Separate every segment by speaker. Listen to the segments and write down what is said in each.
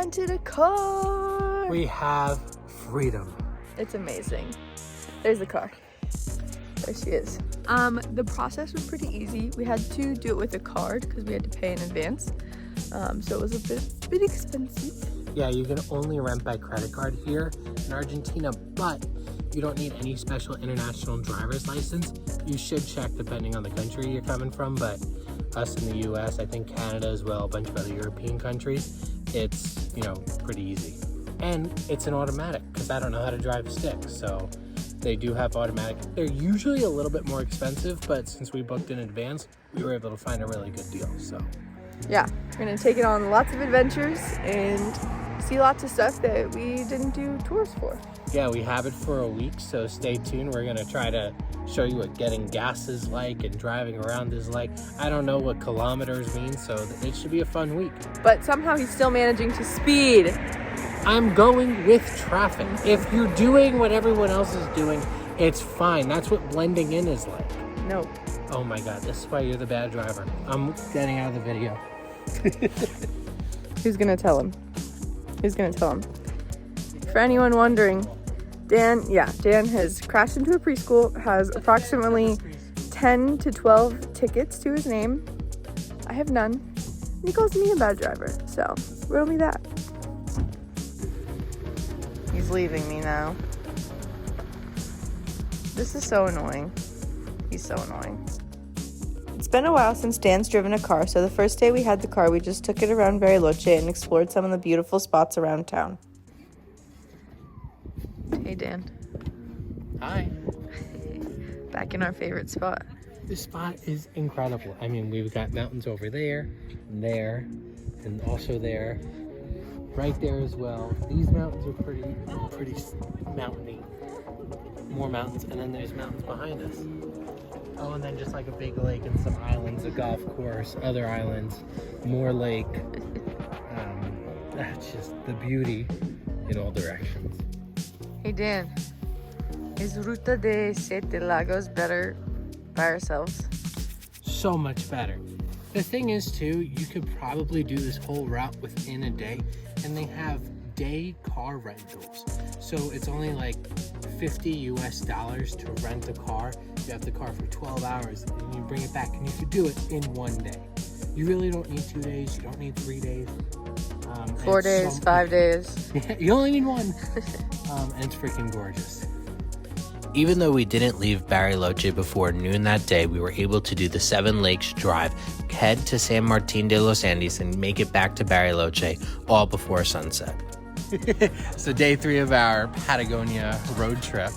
Speaker 1: rented a car.
Speaker 2: We have freedom.
Speaker 1: It's amazing. There's the car. There she is. The process was pretty easy. We had to do it with a card because we had to pay in advance. So it was a bit expensive.
Speaker 2: Yeah, you can only rent by credit card here in Argentina, but you don't need any special international driver's license. You should check depending on the country you're coming from, but us in the US, I think Canada as well, a bunch of other European countries, it's, you know, pretty easy. And it's an automatic because I don't know how to drive a stick, so they do have automatic. They're usually a little bit more expensive, but since we booked in advance, we were able to find a really good deal, so.
Speaker 1: Yeah, we're gonna take it on lots of adventures and see lots of stuff that we didn't do tours for.
Speaker 2: Yeah, we have it for a week, so stay tuned. We're gonna try to show you what getting gas is like and driving around is like. I don't know what kilometers mean, so it should be a fun week.
Speaker 1: But somehow he's still managing to speed.
Speaker 2: I'm going with traffic. If you're doing what everyone else is doing, it's fine. That's what blending in is like.
Speaker 1: No.
Speaker 2: Oh my God, this is why you're the bad driver. I'm getting out of the video.
Speaker 1: Who's gonna tell him? Who's gonna tell him? For anyone wondering, Dan has crashed into a preschool, has approximately 10 to 12 tickets to his name. I have none. And he calls me a bad driver, so riddle me that. He's leaving me now. This is so annoying. He's so annoying. It's been a while since Dan's driven a car, so the first day we had the car, we just took it around Bariloche and explored some of the beautiful spots around town. Hey, Dan.
Speaker 2: Hi.
Speaker 1: Back in our favorite spot.
Speaker 2: This spot is incredible. I mean, we've got mountains over there, and also there, right there as well. These mountains are pretty mountainy. More mountains, and then there's mountains behind us. Oh, and then just like a big lake and some islands, a golf course, other islands, more lake. That's just the beauty in all directions.
Speaker 1: Hey, Dan. Is Ruta de Siete Lagos better by ourselves?
Speaker 2: So much better. The thing is, too, you could probably do this whole route within a day, and they have day car rentals. So it's only like $50 US to rent a car. You have the car for 12 hours and you bring it back, and you could do it in one day. You really don't need 2 days, you don't need 3 days.
Speaker 1: 4 days, 5 days.
Speaker 2: You only need one. And it's freaking gorgeous. Even though we didn't leave Bariloche before noon that day, we were able to do the 7 Lakes drive, head to San Martin de los Andes, and make it back to Bariloche all before sunset. So day 3 of our Patagonia road trip.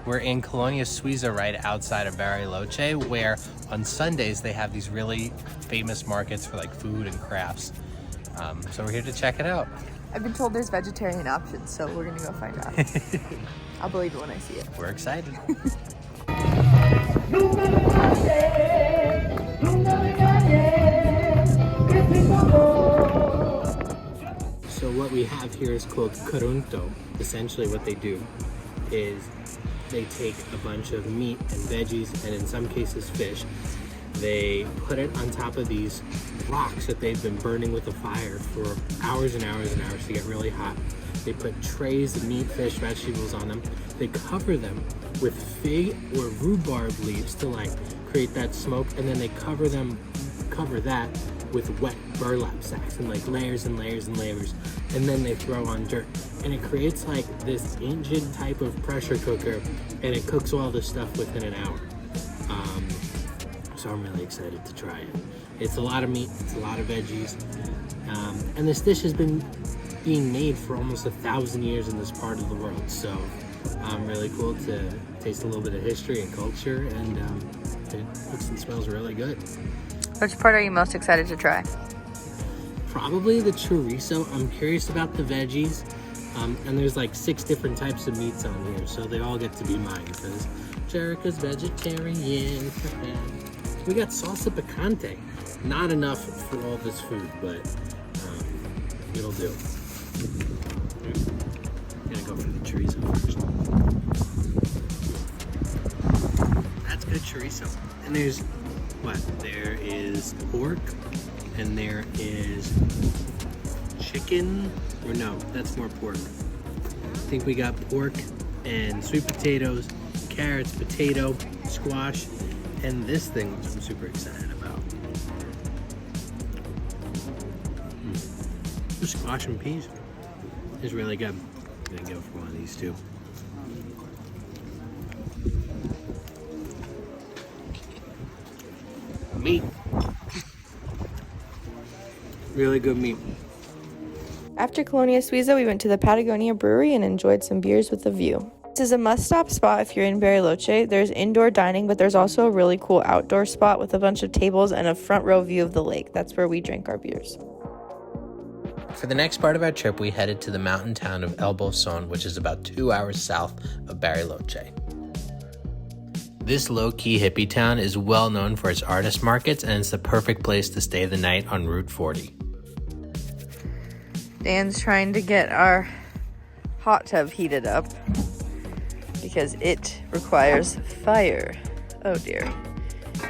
Speaker 2: We're in Colonia Suiza right outside of Bariloche, where on Sundays they have these really famous markets for like food and crafts. So we're here to check it out.
Speaker 1: I've been told there's vegetarian options, so we're gonna go find out. I'll believe it when I see it.
Speaker 2: We're excited. So what we have here is called carunto. Essentially what they do is they take a bunch of meat and veggies, and in some cases fish. They put it on top of these rocks that they've been burning with a fire for hours and hours and hours to get really hot. They put trays of meat, fish, vegetables on them. They cover them with fig or rhubarb leaves to like create that smoke, and then they cover that with wet burlap sacks and like layers and layers and layers, and then they throw on dirt, and it creates like this ancient type of pressure cooker, and it cooks all this stuff within an hour. So I'm really excited to try it. It's a lot of meat, it's a lot of veggies, and this dish has been being made for almost 1,000 years in this part of the world. So really cool to taste a little bit of history and culture, and it looks and smells really good.
Speaker 1: Which part are you most excited to try?
Speaker 2: Probably the chorizo. I'm curious about the veggies, and there's like 6 different types of meats on here, so they all get to be mine because Jerica's vegetarian. We got salsa picante. Not enough for all this food, but it'll do. I'm gonna go for the chorizo first. That's good chorizo. And there's what? There is pork, and there is chicken. chicken, or no, that's more pork. I think we got pork and sweet potatoes, carrots, potato, squash, and this thing which I'm super excited about. The squash and peas is really good. I'm gonna go for one of these too. Meat. Really good meat.
Speaker 1: After Colonia Suiza, we went to the Patagonia Brewery and enjoyed some beers with a view. This is a must-stop spot if you're in Bariloche. There's indoor dining, but there's also a really cool outdoor spot with a bunch of tables and a front row view of the lake. That's where we drank our beers.
Speaker 2: For the next part of our trip, we headed to the mountain town of Bolsón, which is about 2 hours south of Bariloche. This low-key hippie town is well known for its artist markets, and it's the perfect place to stay the night on Route 40.
Speaker 1: Dan's trying to get our hot tub heated up because it requires fire. Oh dear.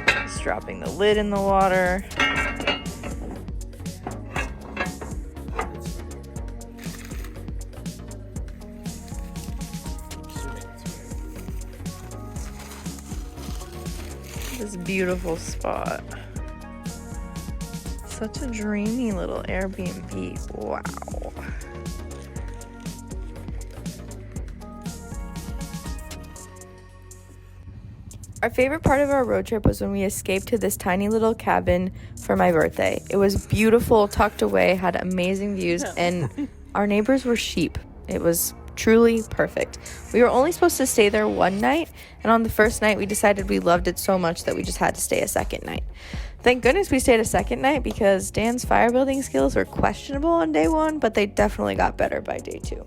Speaker 1: Just dropping the lid in the water. This beautiful spot. Such a dreamy little Airbnb. Wow. Our favorite part of our road trip was when we escaped to this tiny little cabin for my birthday. It was beautiful, tucked away, had amazing views, and our neighbors were sheep. It was truly perfect. We were only supposed to stay there one night, and on the first night we decided we loved it so much that we just had to stay a second night. Thank goodness we stayed a second night because Dan's fire building skills were questionable on day one, but they definitely got better by day two.